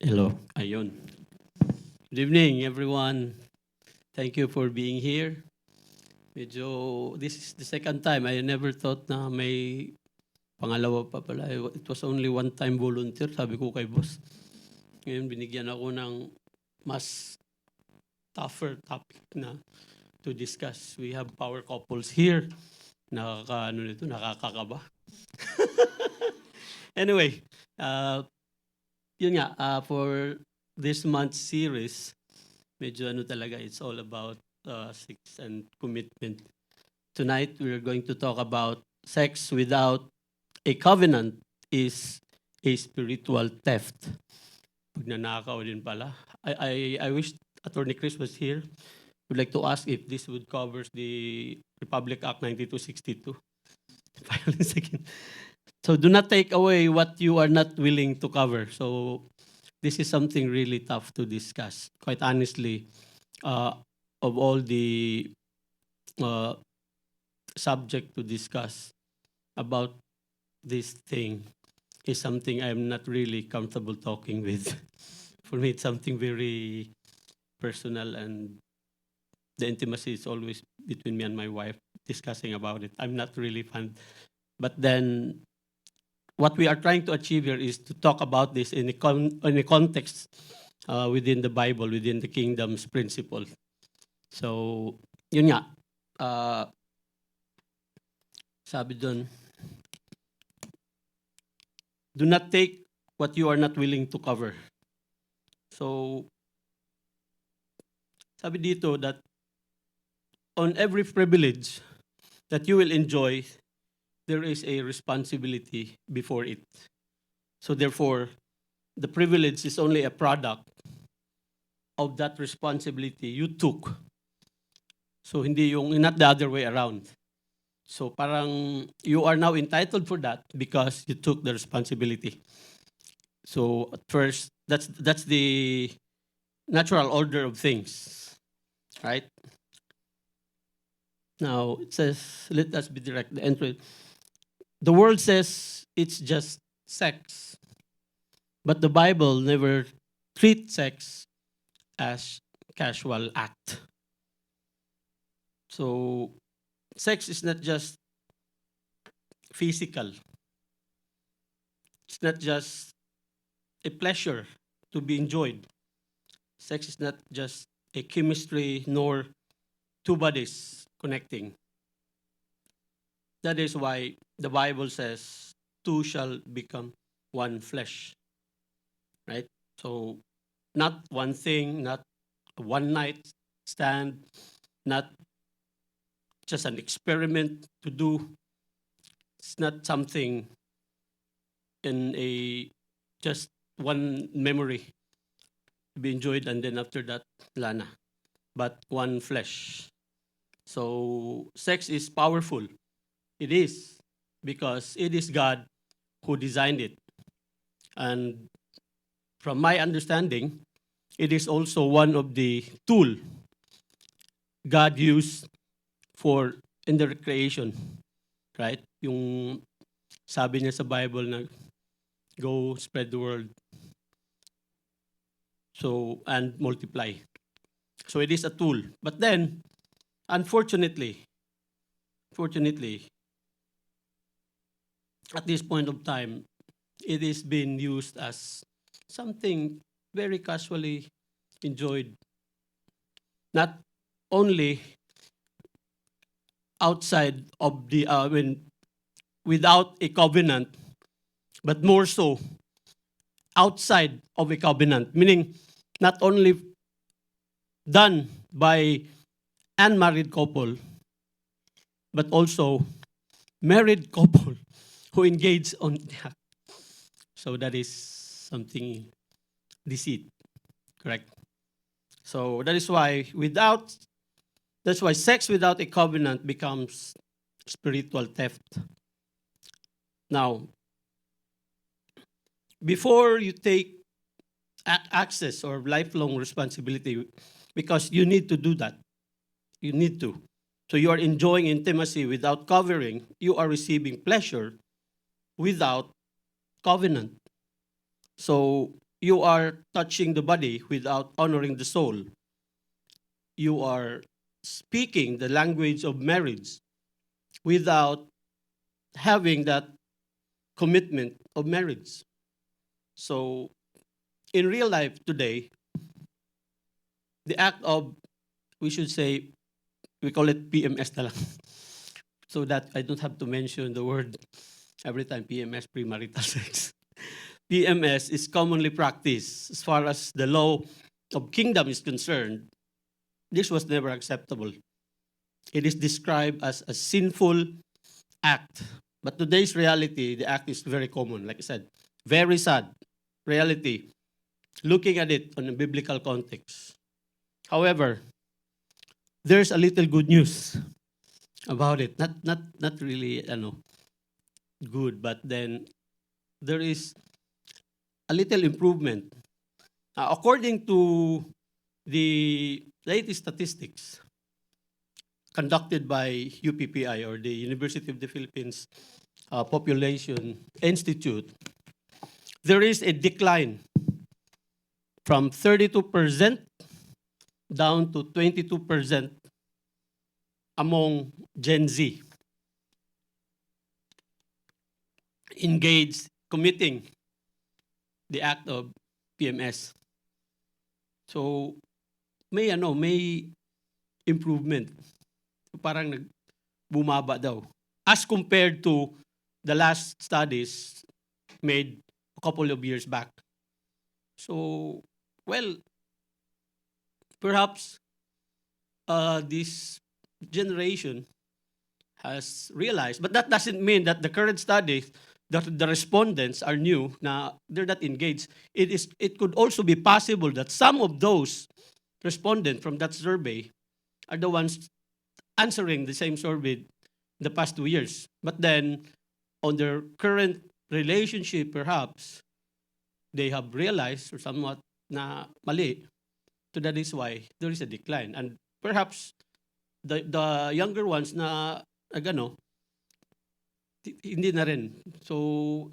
Hello. Ayun. Good evening, everyone. Thank you for being here. This is the second time. I never thought na may pangalawa pa pala. It was only one time volunteer, sabi ko kay boss. Ngayon, binigyan ako ng mas tougher topic na to discuss. We have power couples here. Nakakakaba. Anyway, yun nga, for this month's series, medyo talaga, it's all about sex and commitment. Tonight, we're going to talk about sex without a covenant is a spiritual theft. Pagnanakaw din pala. I wish Attorney Chris was here. Would like to ask if this would cover the Republic Act 9262. Violence again. So do not take away what you are not willing to cover. So this is something really tough to discuss. Quite honestly, of all the subject to discuss about this thing is something I'm not really comfortable talking with. For me, it's something very personal, and the intimacy is always between me and my wife discussing about it. I'm not really fun. But then what we are trying to achieve here is to talk about this in a context within the Bible, within the kingdom's principle. So, yun nga. Sabi dun, do not take what you are not willing to cover. So, sabi dito that on every privilege that you will enjoy, there is a responsibility before it. So therefore, the privilege is only a product of that responsibility you took. So hindi not the other way around. So parang you are now entitled for that because you took the responsibility. So at first, that's the natural order of things, right? Now it says, let us be direct. The entry. The world says it's just sex, but the Bible never treats sex as casual act. So, sex is not just physical. It's not just a pleasure to be enjoyed. Sex is not just a chemistry nor two bodies connecting. That is why the Bible says two shall become one flesh, right? So not one thing, not a one night stand, not just an experiment to do. It's not something in a just one memory to be enjoyed and then after that, lana. But one flesh. So sex is powerful. It is, because it is God who designed it. And from my understanding, it is also one of the tool God used in the creation, right? Yung sabi niya sa Bible na go spread the word, so and multiply. So it is a tool. But then, unfortunately, at this point of time, it is being used as something very casually enjoyed, not only outside of the without a covenant, but more so outside of a covenant, meaning not only done by unmarried couple, but also married couple who engage on that. So that is something deceit, correct? So that's why sex without a covenant becomes spiritual theft. Now, before you take access or lifelong responsibility, because you need to do that, you need to. So you are enjoying intimacy without covering, you are receiving pleasure without covenant. So you are touching the body without honoring the soul. You are speaking the language of marriage without having that commitment of marriage. So, in real life today, the act of, we should say, we call it PMS na lang. So that I don't have to mention the word every time, PMS, premarital sex. PMS is commonly practiced as far as the law of kingdom is concerned. This was never acceptable. It is described as a sinful act. But today's reality, the act is very common, like I said. Very sad reality, looking at it on a biblical context. However, there's a little good news about it. Not really good, but then there is a little improvement. According to the latest statistics conducted by UPPI, or the University of the Philippines Population Institute, there is a decline from 32% down to 22% among Gen Z engaged committing the act of PMS. So may improvement. Parang bumaba daw as compared to the last studies made a couple of years back. So, well, perhaps this generation has realized, but that doesn't mean that the current studies, that the respondents are new, na they're not engaged. It could also be possible that some of those respondents from that survey are the ones answering the same survey the past 2 years. But then, on their current relationship, perhaps, they have realized or somewhat na mali. So that is why there is a decline. And perhaps the younger ones na hindi na rin. So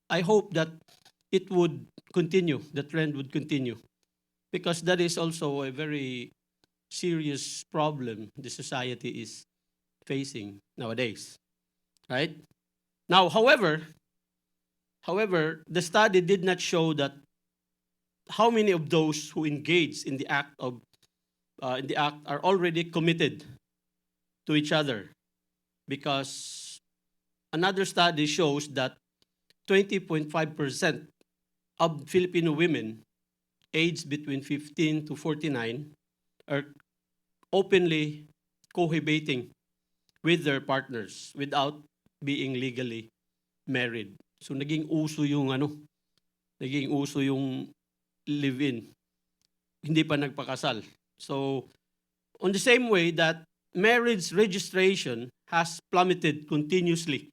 I hope that it would continue, the trend would continue. Because that is also a very serious problem the society is facing nowadays. Right? Now, however, the study did not show that how many of those who engage in the act are already committed to each other, because another study shows that 20.5% of Filipino women aged between 15 to 49 are openly cohabiting with their partners without being legally married. So naging uso yung live-in. Hindi pa nagpakasal. So on the same way that marriage registration has plummeted continuously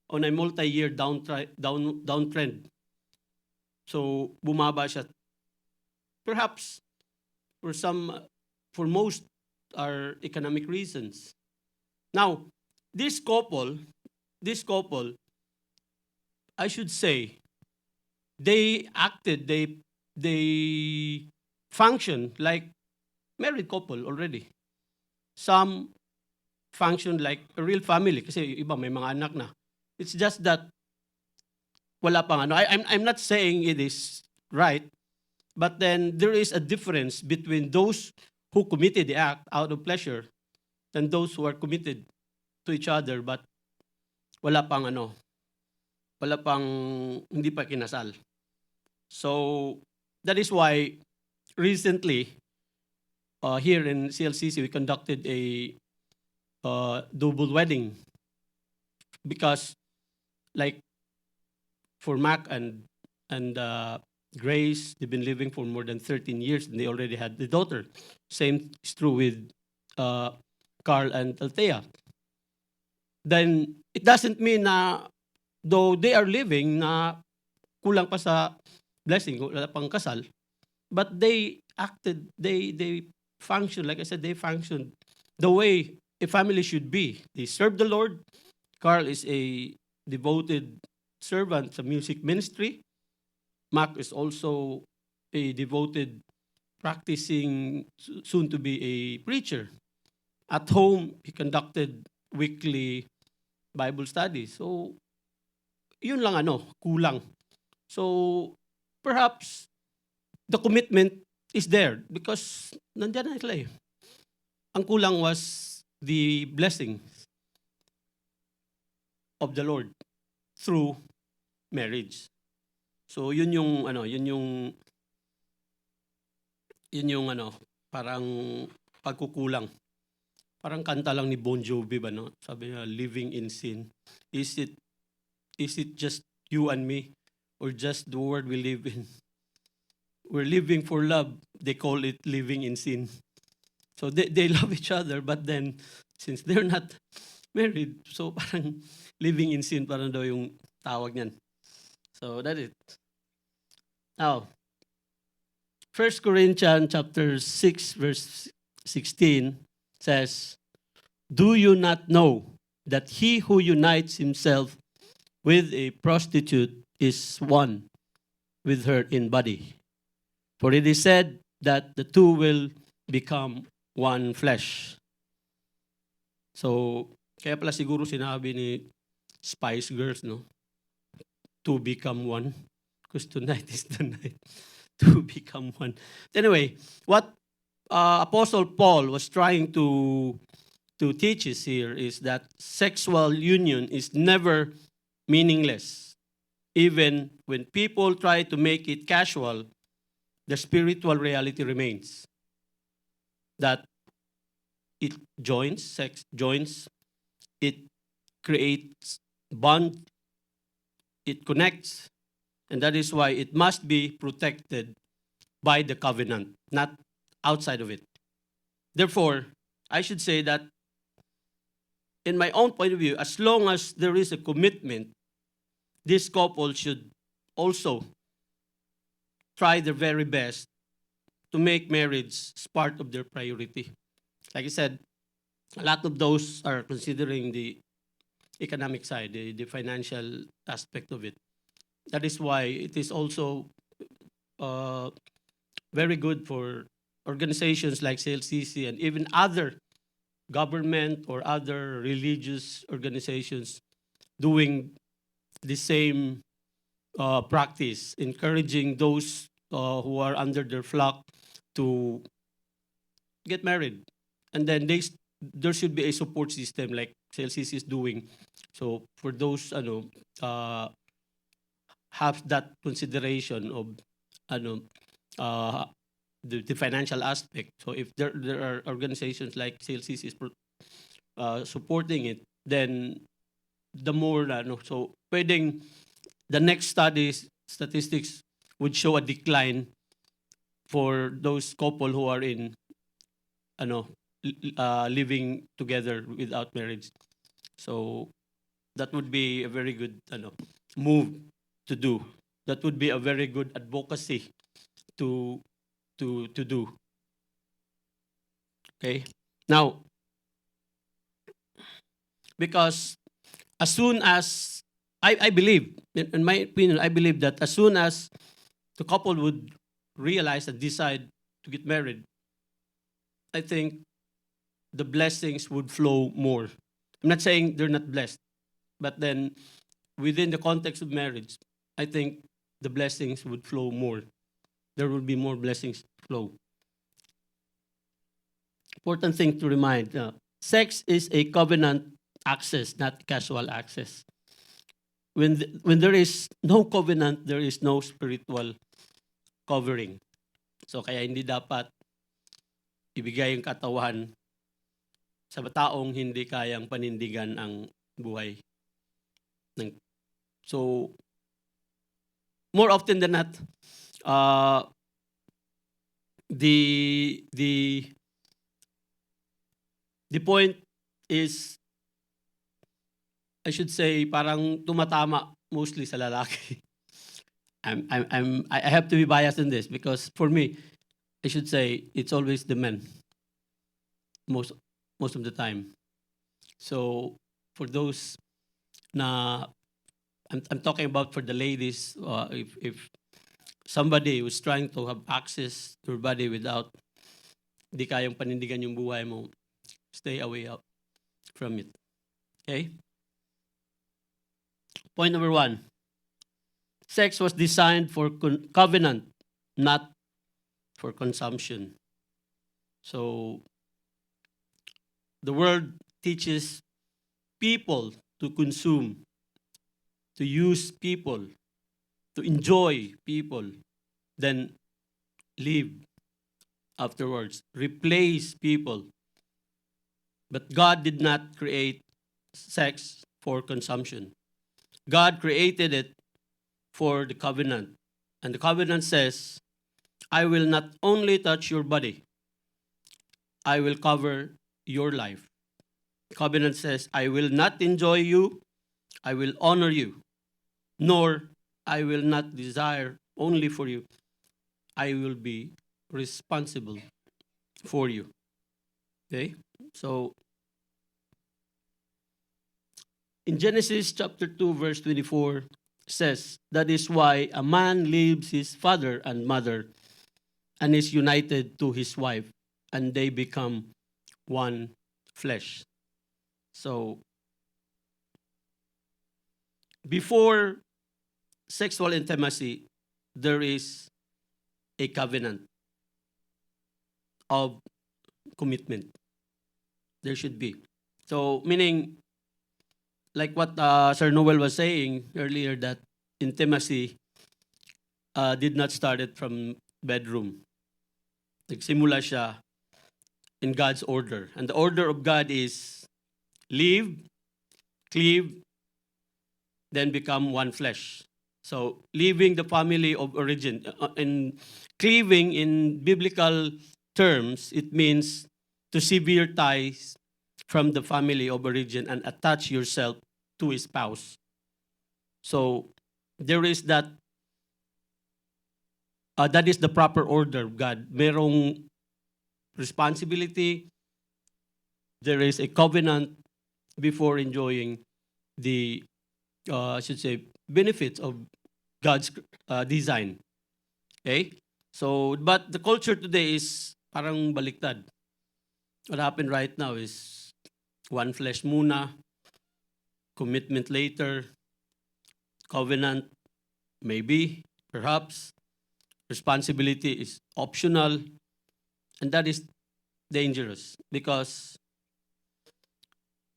on a multi-year downtrend. So bumaba siya. Perhaps for most are economic reasons. Now, this couple, I should say, they function like married couple already. Some function like a real family kasi iba may mga anak na. It's just that wala pang I'm not saying it is right, but then there is a difference between those who committed the act out of pleasure and those who are committed to each other but wala pang hindi pa kinasal. So that is why recently here in CLCC we conducted a double wedding, because like for Mac and Grace, they've been living for more than 13 years and they already had the daughter. Same is true with Carl and Althea. Then it doesn't mean na though they are living na kulang pa sa blessing, wala pang kasal, but they function, like I said, they function the way a family should be. They serve the Lord. Carl is a devoted servant sa music ministry. Mac is also a devoted, practicing, soon to be a preacher. At home, he conducted weekly Bible studies. So, yun lang kulang. So, perhaps the commitment is there because nandiyan na sila eh. Ang kulang was the blessing of the Lord through marriage. So, yun yung parang pagkukulang. Parang kanta lang ni Bon Jovi ba, no? Sabi niya, living in sin. Is it just you and me? Or just the world we live in? We're living for love. They call it living in sin. So they love each other, but then since they're not married, so parang living in sin parang daw yung tawag niyan. So that's it. Now, 1 Corinthians chapter 6 verse 16 says, "Do you not know that he who unites himself with a prostitute is one with her in body? For it is said that the two will become one flesh." So, kaya pala siguro sinabi ni Spice Girls, no? To become one. Because tonight is the night to become one. Anyway, what Apostle Paul was trying to teach us here is that sexual union is never meaningless. Even when people try to make it casual, the spiritual reality remains. That it joins, sex joins, it creates bond, it connects, and that is why it must be protected by the covenant, not outside of it. Therefore, I should say that in my own point of view, as long as there is a commitment, this couple should also try their very best to make marriage part of their priority. Like I said, a lot of those are considering the economic side, the financial aspect of it. That is why it is also very good for organizations like CLCC and even other government or other religious organizations doing the same practice, encouraging those who are under their flock to get married. And then there should be a support system like CLCC is doing. So for those have that consideration of the financial aspect. So if there are organizations like CLCC is supporting it, then the more so pwedeng the next statistics would show a decline for those couple who are in living together without marriage. So that would be a very good move to do. That would be a very good advocacy to do. Okay? Now, because as soon as I believe, in my opinion, I believe that as soon as the couple would realize and decide to get married, I think the blessings would flow more. I'm not saying they're not blessed, but then within the context of marriage, I think the blessings would flow more. There will be more blessings flow. Important thing to remind, sex is a covenant access, not casual access. When there is no covenant, there is no spiritual covering. So kaya hindi dapat ibigay yung katawan sa taong hindi kayang panindigan ang buhay. So, more often than not, the point is, I should say, parang tumatama mostly sa lalaki. I have to be biased in this because for me, I should say it's always the men most of the time. So for those na I'm talking about for the ladies, if somebody who's trying to have access to your body without di kayang panindigan yung buhay mo, stay away out from it. Okay? Point number 1. Sex was designed for covenant, not for consumption. So, the world teaches people to consume, to use people, to enjoy people, then leave afterwards, replace people. But God did not create sex for consumption. God created it for the covenant. And the covenant says, I will not only touch your body, I will cover your life. Covenant says, I will not enjoy you, I will honor you, nor I will not desire only for you. I will be responsible for you. Okay? So, in Genesis chapter 2, verse 24, says, that is why a man leaves his father and mother and is united to his wife, and they become one flesh. So, before sexual intimacy, there is a covenant of commitment. There should be. So, meaning, like what Sir Noel was saying earlier, that intimacy did not start it from bedroom. Nagsimula siya in God's order. And the order of God is leave, cleave, then become one flesh. So leaving the family of origin, and cleaving in biblical terms, it means to sever ties from the family of origin and attach yourself to a spouse. So there is that is the proper order of God. Merong responsibility, there is a covenant before enjoying the, I should say, benefits of God's design. Okay? So, but the culture today is parang baliktad. What happened right now is one flesh muna, commitment later, covenant maybe, perhaps, responsibility is optional, and that is dangerous because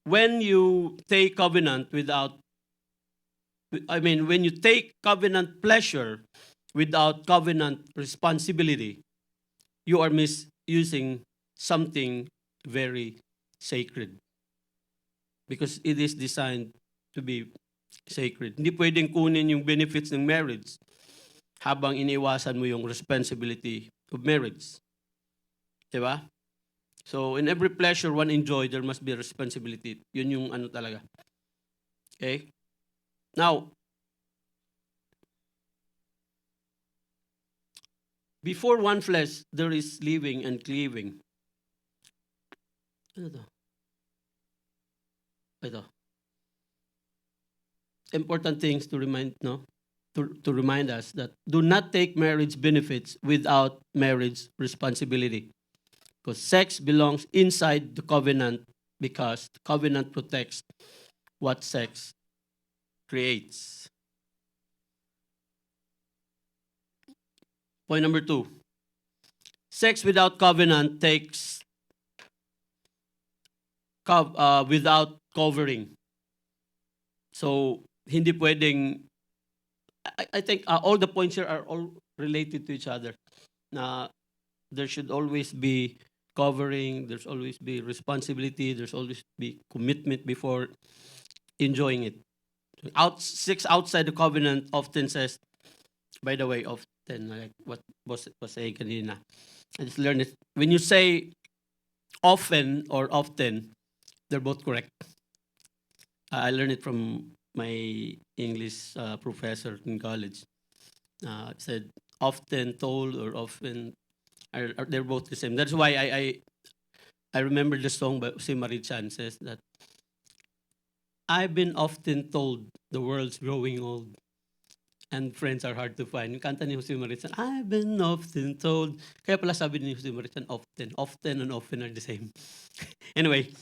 when you take covenant without, when you take covenant pleasure without covenant responsibility, you are misusing something very sacred because it is designed to be sacred. Hindi pwedeng kunin yung benefits ng marriage habang iniwasan mo yung responsibility of marriage. Diba? So, in every pleasure one enjoy, there must be a responsibility. Yun yung ano talaga. Okay? Now, before one flesh, there is living and cleaving. Ano to? Ito. Important things to remind, no? To remind us that do not take marriage benefits without marriage responsibility. Because sex belongs inside the covenant because the covenant protects what sex creates. Point number 2. Sex without covenant takes without covering. So, hindi pwedeng, I think all the points here are all related to each other. Na there should always be covering, there's always be responsibility, there's always be commitment before enjoying it. Sex outside the covenant often says, by the way, often, like what was saying kanina, I just learned it. When you say often or often, they're both correct. I learned it from my English professor in college. Said often told or often are they're both the same. That's why I remember the song by si Marie-Chan says that I've been often told the world's growing old, And friends are hard to find. Yung kanta ni Jose Marizan, I've been often told. Kaya pala sabi ni Jose Marizan, often. Often and often are the same. Anyway.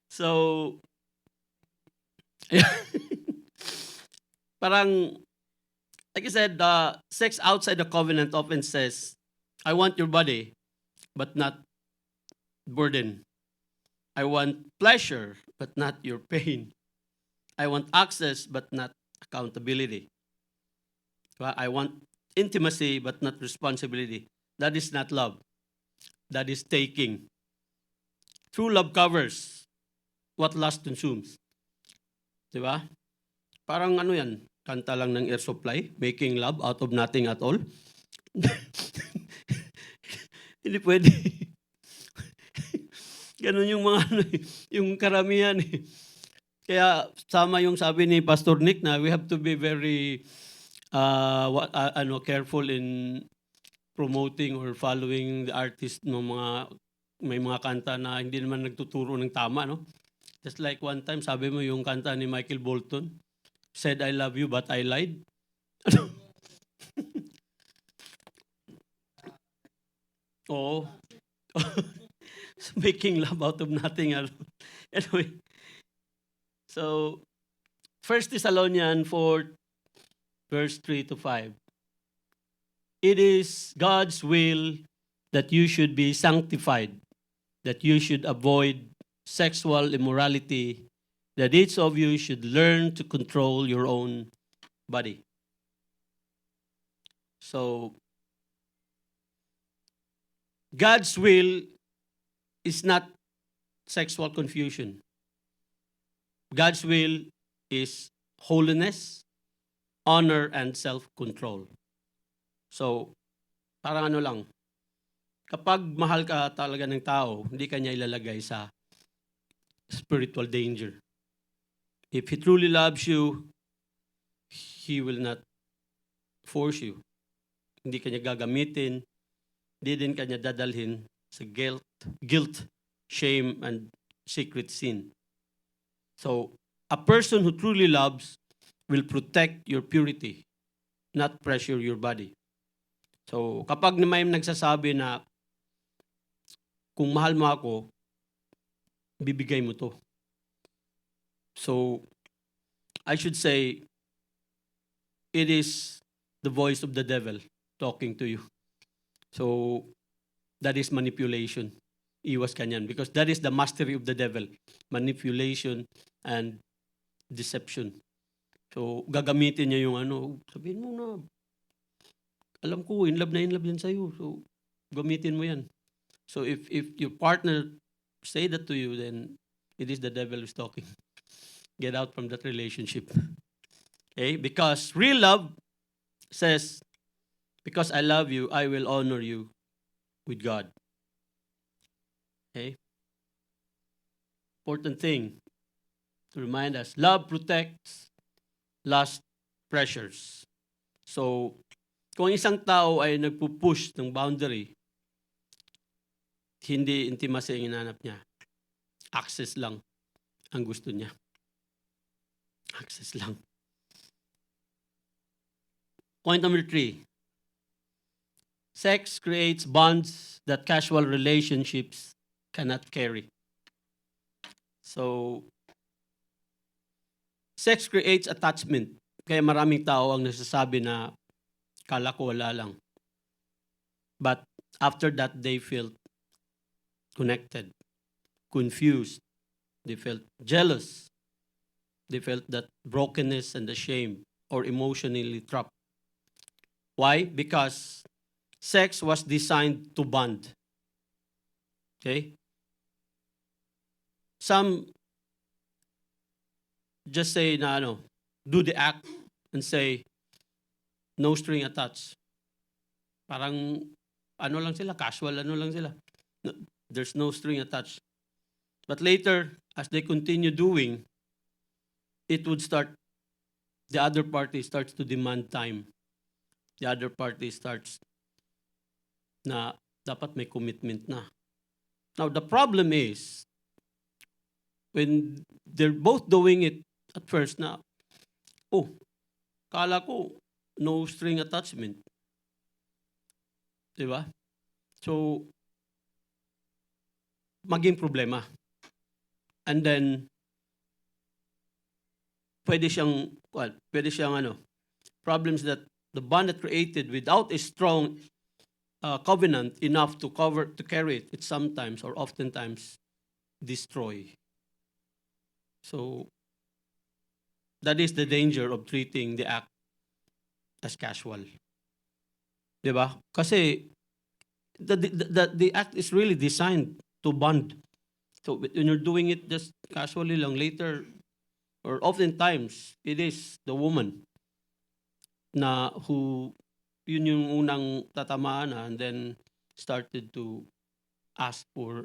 So, parang, like I said, sex outside the covenant often says, I want your body, but not burden. I want pleasure, but not your pain. I want access, but not accountability. I want intimacy, but not responsibility. That is not love. That is taking. True love covers what lust consumes. Di ba? Parang ano yan, kanta lang ng Air Supply, making love out of nothing at all. Hindi pwede. Ganun yung mga yung karamihan eh. Kaya sama yung sabi ni Pastor Nick na we have to be very careful in promoting or following the artist ng may mga kanta na hindi naman nagtuturo ng tama, no? Just like one time, sabi mo yung kanta ni Michael Bolton, said I love you but I lied. Oo. Making love out of nothing. Anyway, so 1 Thessalonians 4, verse 3 to 5. It is God's will that you should be sanctified, that you should avoid sexual immorality, that each of you should learn to control your own body. So, God's will is not sexual confusion. God's will is holiness, honor, and self-control. So, parang ano lang, kapag mahal ka talaga ng tao, hindi ka niya ilalagay sa spiritual danger. If he truly loves you, he will not force you. Hindi ka niya gagamitin, hindi din ka niya dadalhin sa guilt, shame, and secret sin. So, a person who truly loves will protect your purity, not pressure your body. So, kapag may nagsasabi na, kung mahal mo ako, bibigay mo to. So, I should say, it is the voice of the devil talking to you. So, that is manipulation. Iwas ka niyan. Because that is the mastery of the devil. Manipulation and deception. So, gagamitin niya yung sabihin mo na, alam ko, in love yan sa'yo. So, gamitin mo yan. So, if your partner say that to you, then it is the devil who's talking. Get out from that relationship. Okay? Because real love says, because I love you, I will honor you with God. Okay? Important thing to remind us, love protects, lust pressures. So, kung isang tao ay nagpupush ng boundary, hindi intimacy ang hinanap niya. Access lang ang gusto niya. Access lang. Point number 3. Sex creates bonds that casual relationships cannot carry. So, sex creates attachment. Kaya maraming tao ang nasasabi na kala ko wala lang. But after that, they felt connected, confused. They felt jealous. They felt that brokenness and the shame or emotionally trapped. Why? Because sex was designed to bond. Okay? Some just say na do the act and say, no string attached. Parang lang sila, casual lang sila. No, there's no string attached. But later, as they continue doing, it would start, the other party starts to demand time. The other party starts na dapat may commitment na. Now, the problem is, when they're both doing it at first na, Kala ko, no string attachment. Di ba? So, maging problema. And then, pwede siyang problems that the bond that created without a strong covenant enough to carry it sometimes or oftentimes destroy. So, that is the danger of treating the act as casual. Di ba? Kasi the act is really designed to bond. So when you're doing it just casually lang later, or oftentimes, it is the woman na yun yung unang tatamaan na, and then started to ask for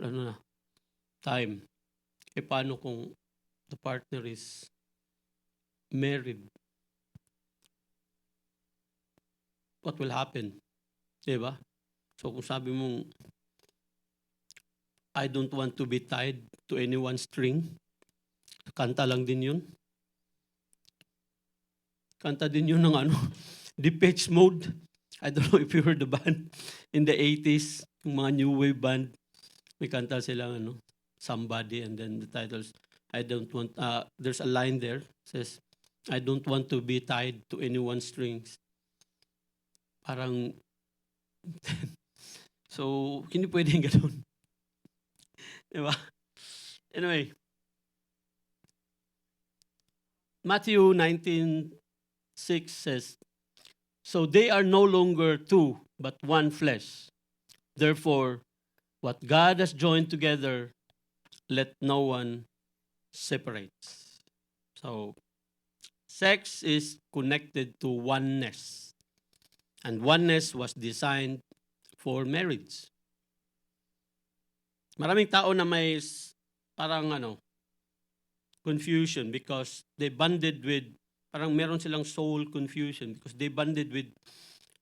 time. E paano kung the partner is married? What will happen? Diba? So kung sabi mong, I don't want to be tied to anyone's string, kanta lang din yun. Kanta din yun ng Depeche Mode. I don't know if you heard the band in the 80s, yung mga new wave band. May kanta silang Somebody, and then the titles, I don't want, there's a line there, says, I don't want to be tied to anyone's strings. Parang, so, hindi pwedeng ganun. Diba? Anyway, Matthew 19:6 says, so they are no longer two, but one flesh. Therefore, what God has joined together, let no one separate. So, sex is connected to oneness. And oneness was designed for marriage. Maraming tao na may parang confusion because they bonded with, parang meron silang soul confusion because they bonded with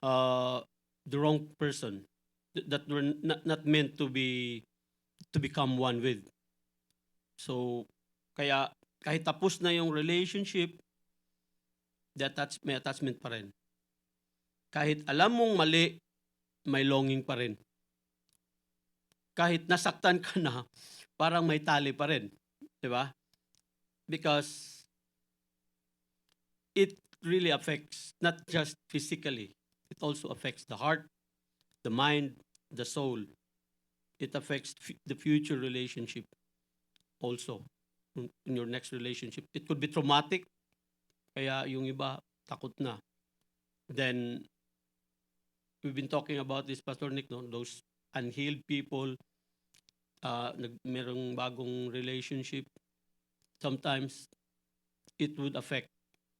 the wrong person that were not meant to become one with. So, kaya kahit tapos na yung relationship, may attachment pa rin. Kahit alam mong mali, may longing pa rin. Kahit nasaktan ka na, parang may tali pa rin. Diba? Because it really affects not just physically, it also affects the heart, the mind, the soul. It affects the future relationship also. In your next relationship. It could be traumatic, kaya yung iba takot na. Then, we've been talking about this, Pastor Nick, those unhealed people, merong bagong relationship, sometimes it would affect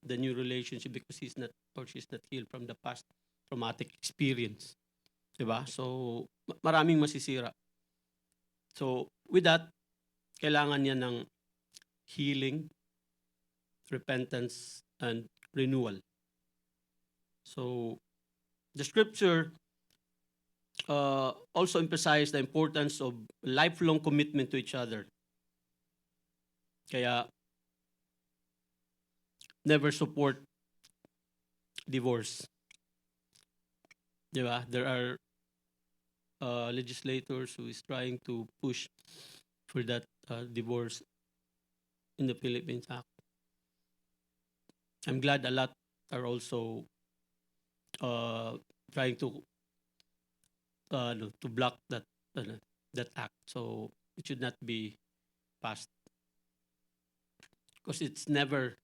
the new relationship because he's not or she's not healed from the past traumatic experience. Diba? So, maraming masisira. So, with that, kailangan niya ng healing, repentance, and renewal. So, the scripture also emphasized the importance of lifelong commitment to each other. Kaya, never support divorce. Diba? There are legislators who is trying to push for that divorce in the Philippines Act. I'm glad a lot are also trying to block that act. So it should not be passed because it's never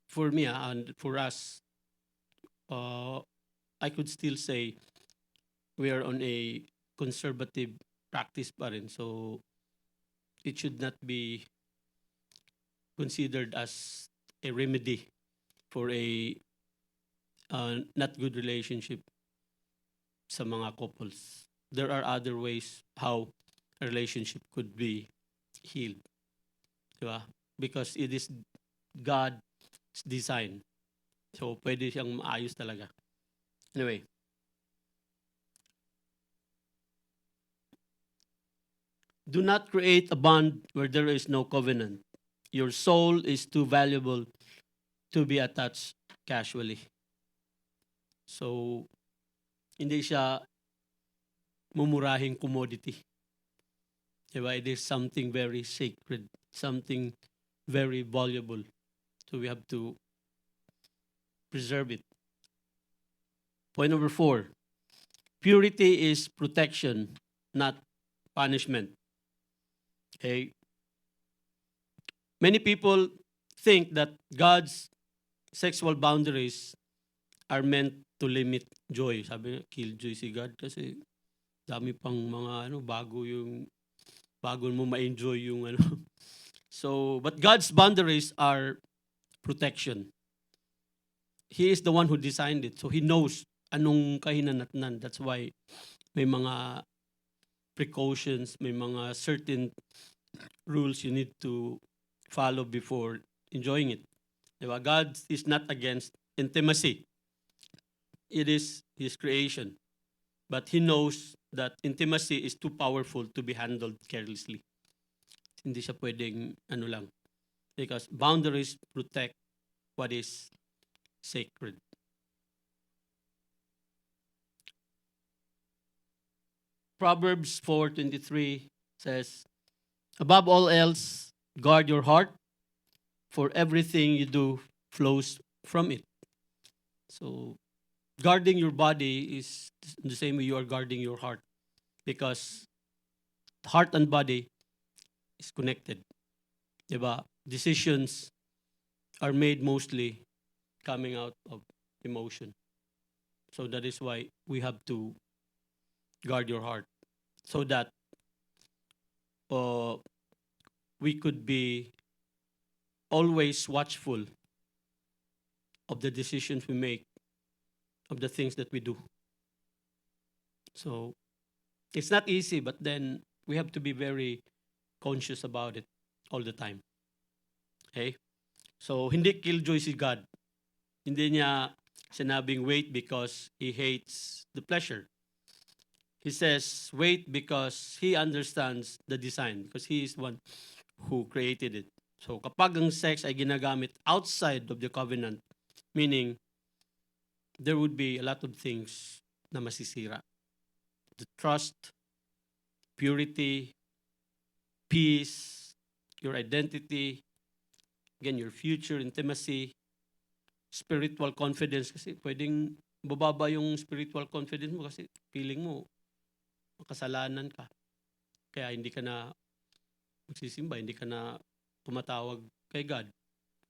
for me and for us. I could still say we are on a conservative practice pa rin. So it should not be considered as a remedy for a not good relationship sa mga couples. There are other ways how a relationship could be healed. Diba? Because it is God's design. So pwede siyang maayos talaga. Anyway. Do not create a bond where there is no covenant. Your soul is too valuable to be attached casually. So, hindi siya mumurahing commodity. Diba? It is something very sacred, something very valuable. So we have to preserve it. Point number 4. Purity is protection, not punishment. Okay? Many people think that God's sexual boundaries are meant to limit joy. Sabi niya, killjoy si God kasi dami pang mga bago mo ma-enjoy yung ano. So, but God's boundaries are protection. He is the one who designed it. So He knows anong kahinanatnan. That's why may mga precautions, may mga certain rules you need to follow before enjoying it. Diba? God is not against intimacy. It is His creation. But He knows that intimacy is too powerful to be handled carelessly. Hindi siya pwedeng ano lang. Because boundaries protect what is sacred. Proverbs 4:23 says, above all else, guard your heart, for everything you do flows from it. So, guarding your body is the same way you are guarding your heart, because heart and body is connected. Diba? Decisions are made mostly coming out of emotion. So that is why we have to guard your heart, so that we could be always watchful of the decisions we make, of the things that we do. So it's not easy, but then we have to be very conscious about it all the time. Okay? So hindi killjoy si God. Hindi niya sinabing wait because He hates the pleasure. He says wait because He understands the design, because He is one who created it. So kapag ang sex ay ginagamit outside of the covenant, meaning there would be a lot of things na masisira. The trust, purity, peace, your identity, again, your future, intimacy, spiritual confidence. Kasi pwedeng bababa yung spiritual confidence mo kasi feeling mo makasalanan ka. Kaya hindi ka na magsisimba, hindi ka na tumatawag kay God.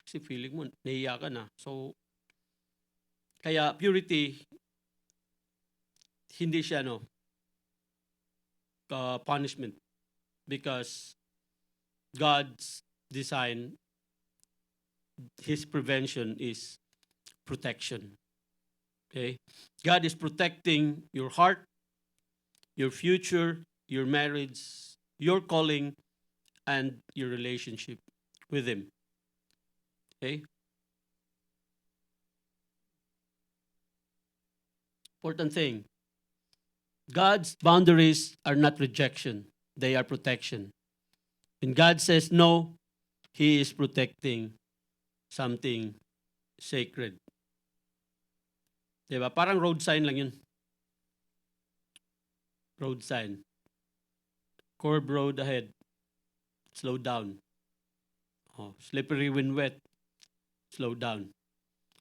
Kasi feeling mo, nahiya ka na. So, kaya purity, hindi siya punishment, because God's design, His prevention is protection. Okay? God is protecting your heart, your future, your marriage, your calling, and your relationship with Him. Okay? Important thing. God's boundaries are not rejection. They are protection. When God says no, He is protecting something sacred. Diba? Parang road sign lang yun. Road sign. Curb road ahead. Slow down. Oh, slippery when wet. Slow down.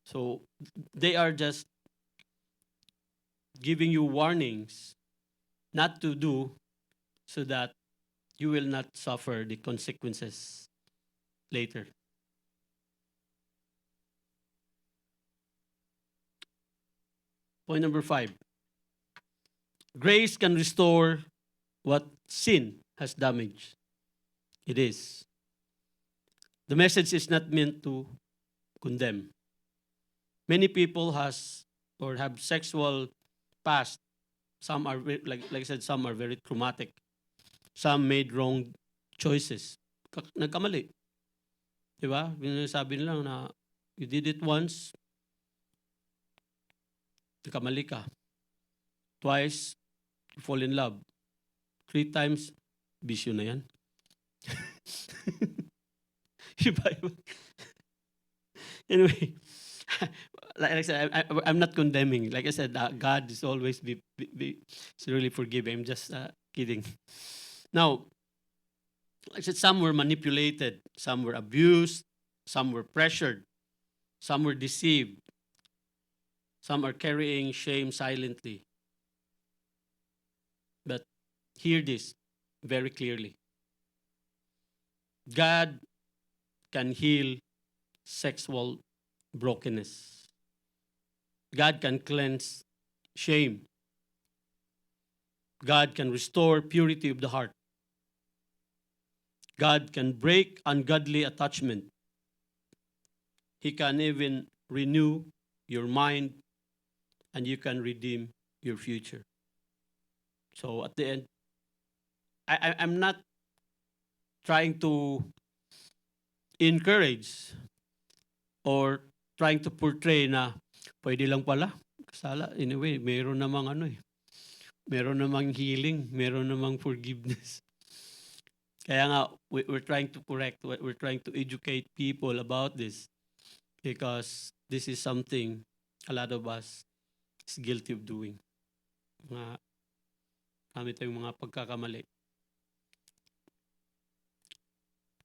So they are just giving you warnings not to do, so that you will not suffer the consequences later. Point number 5. Grace can restore what sin has damaged. It is. The message is not meant to condemn. Many people have sexual past. Some are like I said, some are very traumatic. Some made wrong choices. Nagkamali. Diba? Sabi nila na you did it once, nagkamali ka. Twice, you fall in love. 3 times, bisyo na yan. Revival. Anyway, like I said, I'm not condemning. Like I said, God is always is really forgiving. I'm just kidding. Now, like I said, some were manipulated, some were abused, some were pressured, some were deceived, some are carrying shame silently. But hear this very clearly. God can heal sexual brokenness. God can cleanse shame. God can restore purity of the heart. God can break ungodly attachment. He can even renew your mind, and you can redeem your future. So at the end, I'm not trying to encourage or trying to portray na pwede lang pala. Kasala, anyway, meron namang ano eh. Meron namang healing, meron namang forgiveness. Kaya nga, we're trying to correct, we're trying to educate people about this because this is something a lot of us is guilty of doing. Kami tayong mga pagkakamali.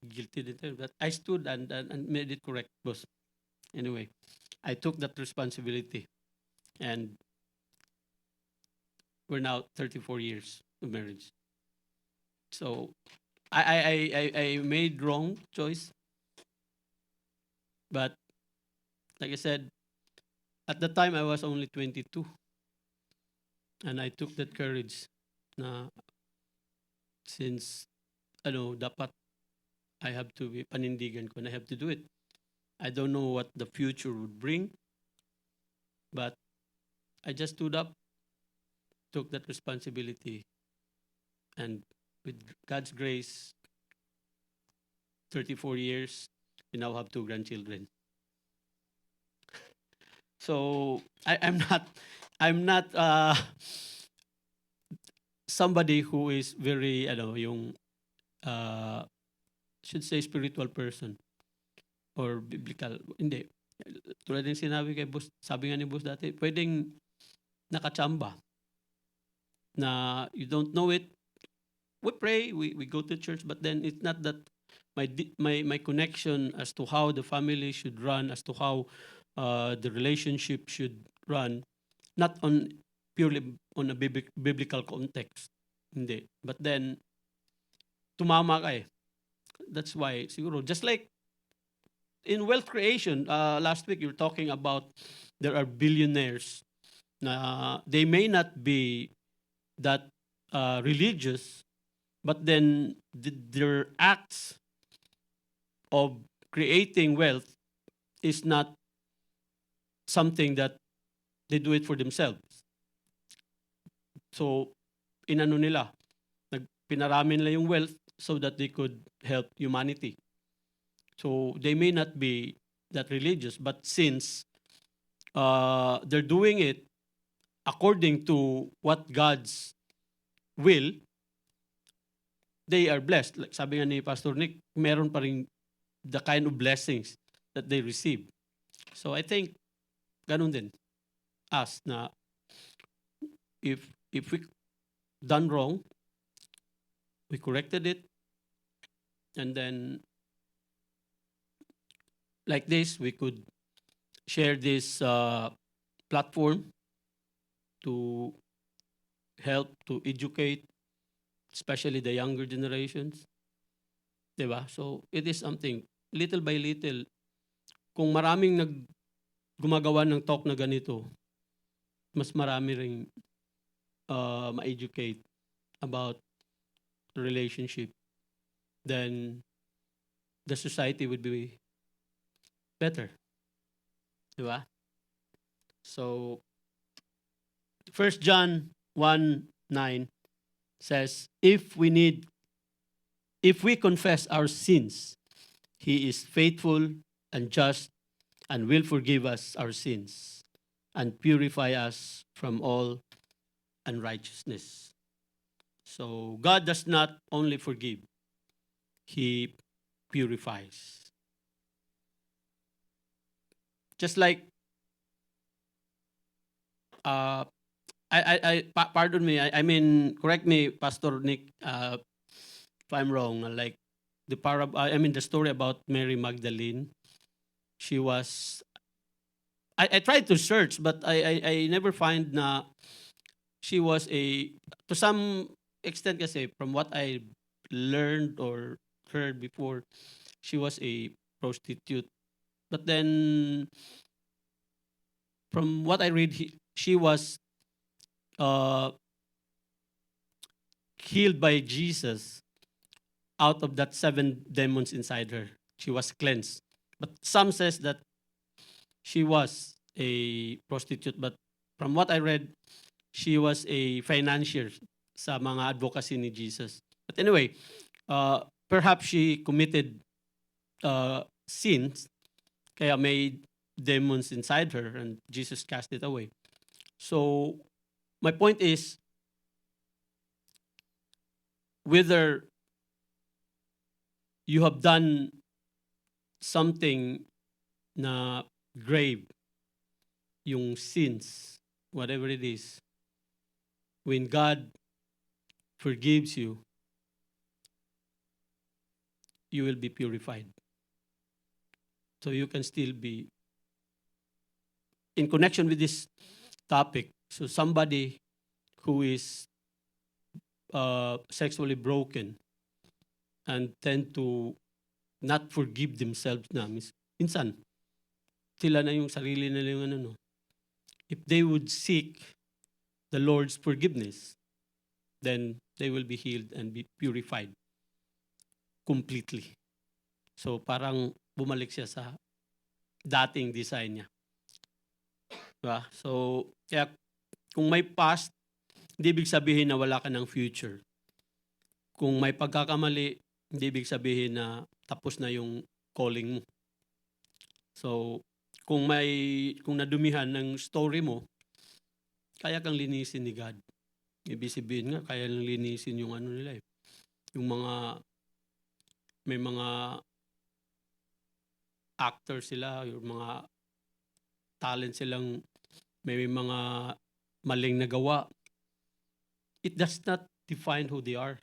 Guilty din tayo. But I stood and made it correct, boss. Anyway, I took that responsibility. And we're now 34 years of marriage. So I made wrong choice. But like I said, at the time I was only 22. And I took that courage na since dapat I have to be panindigan ko and I have to do it. I don't know what the future would bring, but I just stood up, took that responsibility, and with God's grace, 34 years, we now have 2 grandchildren. So I'm not somebody who is very yung should say spiritual person or biblical. Hindi. Tulad ng sinabi kay boss, sabi nga ni boss dati, pwedeng nakachamba na you don't know it. We pray, we go to church, but then it's not that my connection as to how the family should run, as to how the relationship should run, not on purely on a biblical context. Hindi. But then, tumama ka eh. That's why, siguro, just like in wealth creation, last week you were talking about there are billionaires na they may not be that religious, but then their acts of creating wealth is not something that they do it for themselves. So, inano nila, pinarami nila yung wealth so that they could help humanity. So, they may not be that religious, but since they're doing it according to what God's will, they are blessed. Like sabi nga ni Pastor Nick, meron pa rin the kind of blessings that they receive. So I think, ganun din, us na if we done wrong, we corrected it, and then like this, we could share this platform to help to educate, especially the younger generations. Diba? So it is something, little by little, kung maraming gumagawa ng talk na ganito, mas marami ring ma-educate about relationship, then the society would be better. Diba? So, 1 John 1:9 says, if we confess our sins, He is faithful and just and will forgive us our sins and purify us from all unrighteousness. So God does not only forgive, He purifies. Just like, uh, pardon me, I mean, correct me, Pastor Nick, if I'm wrong, like I mean, the story about Mary Magdalene, she was, I tried to search, but I never find na she was to some extent kasi, from what I learned or heard before, she was a prostitute. But then, from what I read, she was uh, healed by Jesus out of that 7 demons inside her. She was cleansed. But some says that she was a prostitute. But from what I read, she was a financier sa mga advocacy ni Jesus. But anyway, perhaps she committed sins, kaya may demons inside her and Jesus cast it away. So my point is, whether you have done something na grave, yung sins, whatever it is, when God forgives you, you will be purified. So you can still be in connection with this topic. So somebody who is sexually broken and tend to not forgive themselves na, minsan, sila na yung sarili nila yung ano, no. If they would seek the Lord's forgiveness, then they will be healed and be purified completely. So parang bumalik siya sa dating design niya. Diba? So, kaya kung may past, hindi ibig sabihin na wala ka ng future. Kung may pagkakamali, hindi ibig sabihin na tapos na yung calling mo. So, kung nadumihan ng story mo, kaya kang linisin ni God. Ibig sabihin nga, kaya lang linisin yung ano nila eh. Yung may mga actor sila, yung mga talent silang may mga maling nagawa. It does not define who they are.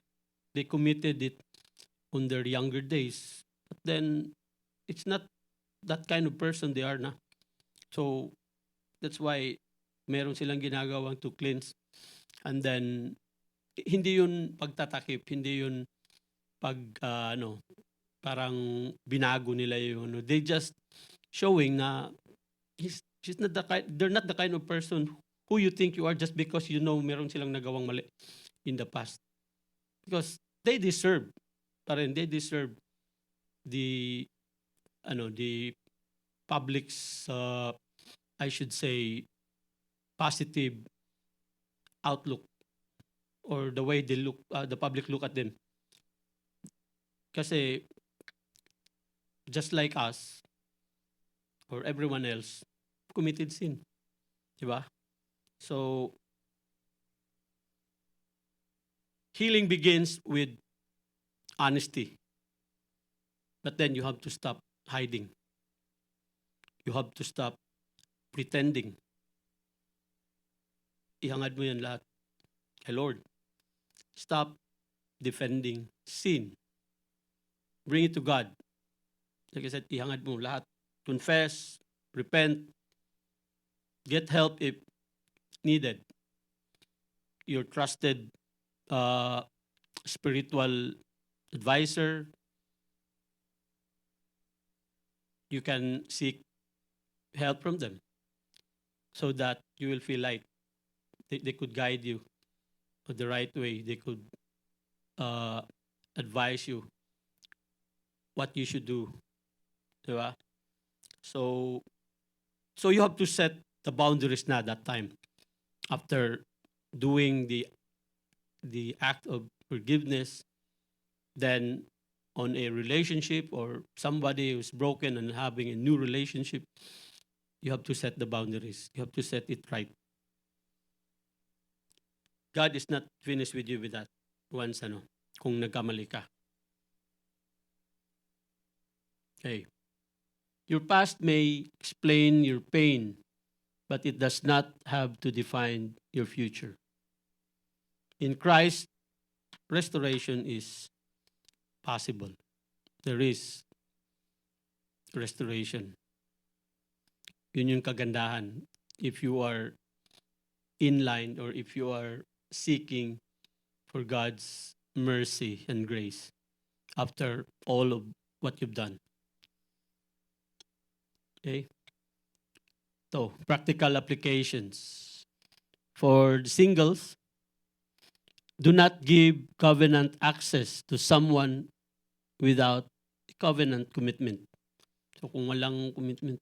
They committed it on their younger days. But then, it's not that kind of person they are na. So, that's why meron silang ginagawang to cleanse. And then, hindi yun pagtatakip, hindi yun parang binago nila yung they just showing na they're not the kind of person who you think you are just because you know meron silang nagawang mali in the past. Because they deserve the public's I should say positive outlook, or the way they look, the public look at them. Kasi just like us or everyone else committed sin. Diba? So, healing begins with honesty. But then you have to stop hiding. You have to stop pretending. Ihangad mo yan lahat kay Lord. Stop defending sin. Bring it to God. Like I said, ihangad mo lahat. Confess, repent, get help if needed. Your trusted spiritual advisor, you can seek help from them so that you will feel like they could guide you the right way. They could advise you what you should do. Diba? So you have to set the boundaries na that time. After doing the act of forgiveness, then on a relationship or somebody who's broken and having a new relationship, you have to set the boundaries. You have to set it right. God is not finished with you with that once kung nagkamali ka. Okay. Your past may explain your pain, but it does not have to define your future. In Christ, restoration is possible. There is restoration. Yun yung kagandahan. If you are in line or if you are seeking for God's mercy and grace after all of what you've done. Okay? So, practical applications. For the singles, do not give covenant access to someone without covenant commitment. So kung walang commitment,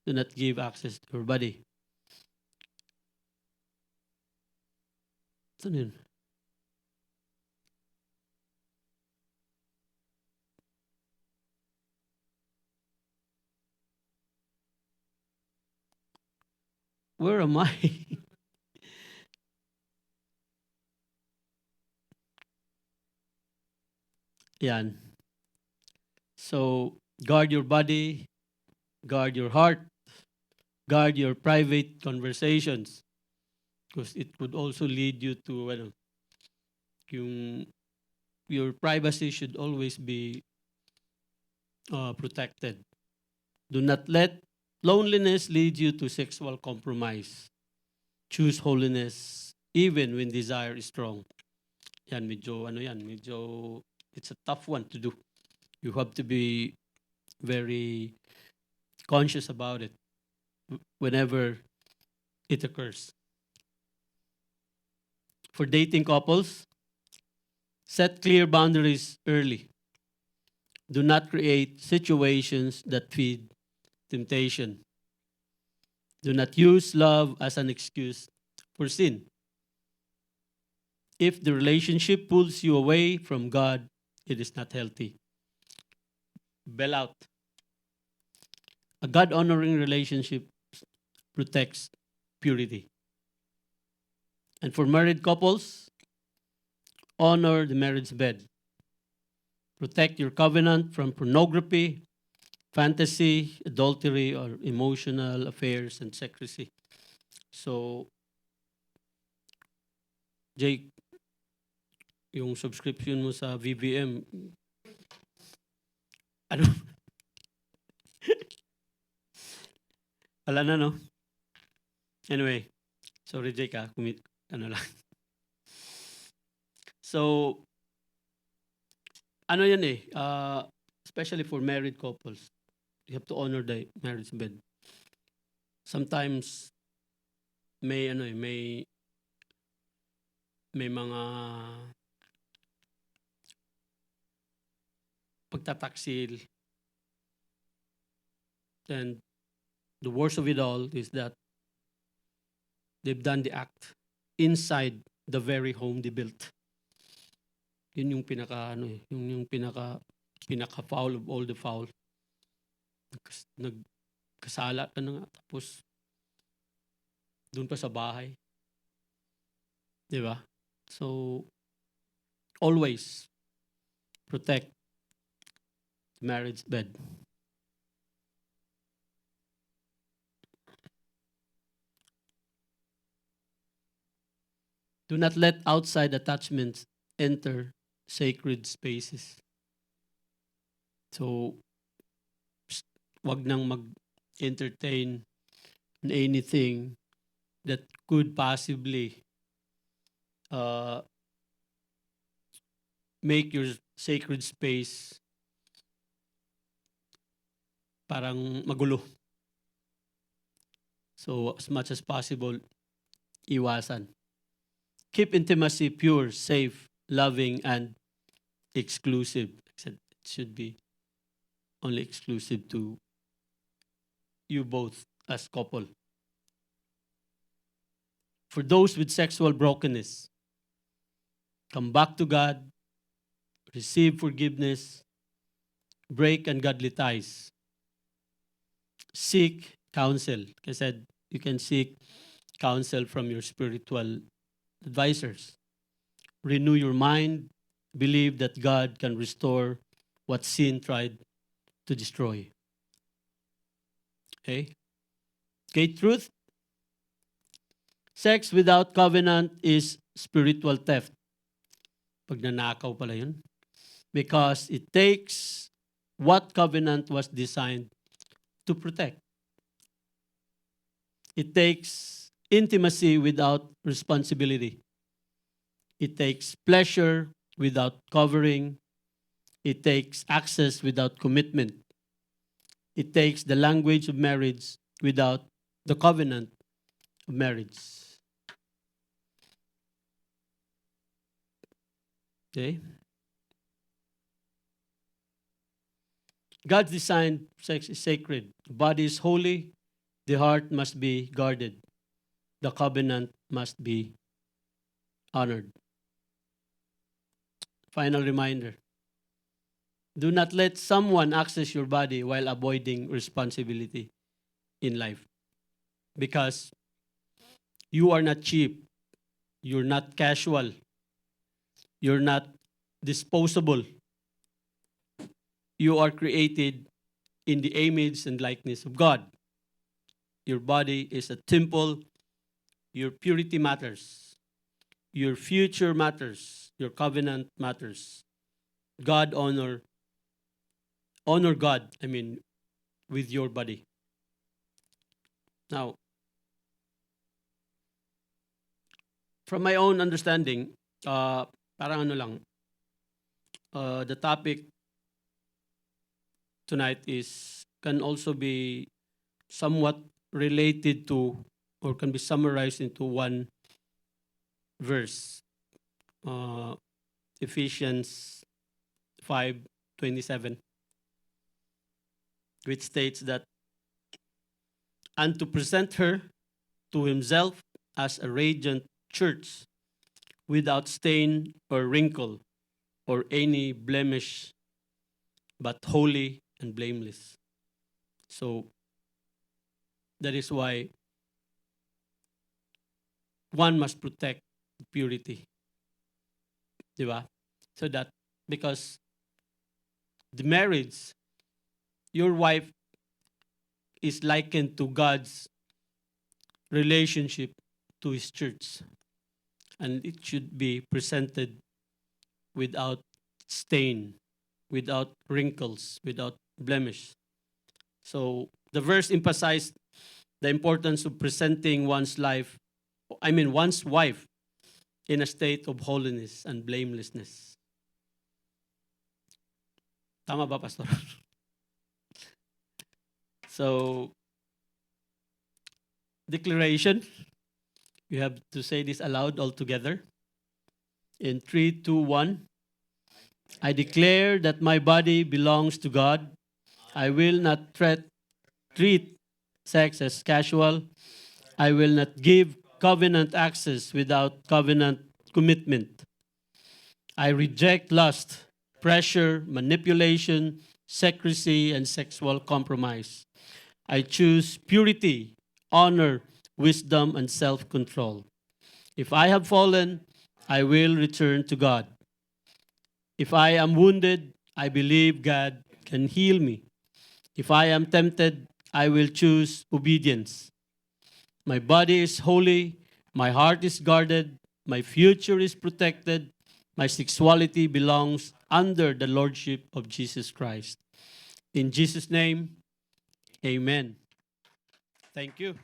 do not give access to your body. Ano yun? Where am I? Yan. So, guard your body, guard your heart, guard your private conversations. Because it could also lead you to, yung, your privacy should always be protected. Do not let loneliness lead you to sexual compromise. Choose holiness even when desire is strong. Yan, medyo, it's a tough one to do. You have to be very conscious about it whenever it occurs. For dating couples, set clear boundaries early. Do not create situations that feed temptation. Do not use love as an excuse for sin. If the relationship pulls you away from God, it is not healthy. Bail out. A God-honoring relationship protects purity. And for married couples, honor the marriage bed. Protect your covenant from pornography, fantasy, adultery, or emotional affairs and secrecy. So, Jake, yung subscription mo sa VBM, ano? Wala na, no? Anyway, sorry Jake ano lang. So, ano yan especially for married couples, you have to honor the marriage bed. Sometimes, may mga pagtataksil. And the worst of it all is that they've done the act inside the very home they built. Yun yung yung pinaka foul of all the foul. Nagkasala ka na nga, tapos doon pa sa bahay. Di ba? So, always protect the marriage bed. Do not let outside attachments enter sacred spaces. So, wag nang mag-entertain in anything that could possibly make your sacred space parang magulo. So, as much as possible, iwasan. Keep intimacy pure, safe, loving, and exclusive. It should be only exclusive to you both as couple. For those with sexual brokenness, come back to God, receive forgiveness, break ungodly ties. Seek counsel. Like I said, you can seek counsel from your spiritual advisors. Renew your mind. Believe that God can restore what sin tried to destroy. Okay? Okay, truth. Sex without covenant is spiritual theft. Pagnanakaw pala yun. Because it takes what covenant was designed to protect. It takes intimacy without responsibility. It takes pleasure without covering. It takes access without commitment. It takes the language of marriage without the covenant of marriage. Okay? God's design sex is sacred. The body is holy. The heart must be guarded. The covenant must be honored. Final reminder. Do not let someone access your body while avoiding responsibility in life. Because you are not cheap. You're not casual. You're not disposable. You are created in the image and likeness of God. Your body is a temple. Your purity matters. Your future matters. Your covenant matters. God honor God, with your body. Now, from my own understanding, parang ano lang, the topic tonight can also be somewhat related to, or can be summarized into one verse, Ephesians 5:27, which states that, and to present her to himself as a radiant church, without stain or wrinkle or any blemish, but holy and blameless. So that is why one must protect purity. Di ba? So that, because the marriage, your wife is likened to God's relationship to his church. And it should be presented without stain, without wrinkles, without blemish. So the verse emphasized the importance of presenting one's wife in a state of holiness and blamelessness. Tama ba, Pastor? So, declaration. You have to say this aloud all together. In 3, 2, 1. I declare that my body belongs to God. I will not treat sex as casual. I will not give covenant access without covenant commitment. I reject lust, pressure, manipulation, secrecy, and sexual compromise. I choose purity, honor, wisdom, and self-control. If I have fallen, I will return to God. If I am wounded, I believe God can heal me. If I am tempted, I will choose obedience. My body is holy, my heart is guarded, my future is protected, my sexuality belongs under the lordship of Jesus Christ. In Jesus' name, amen. Thank you.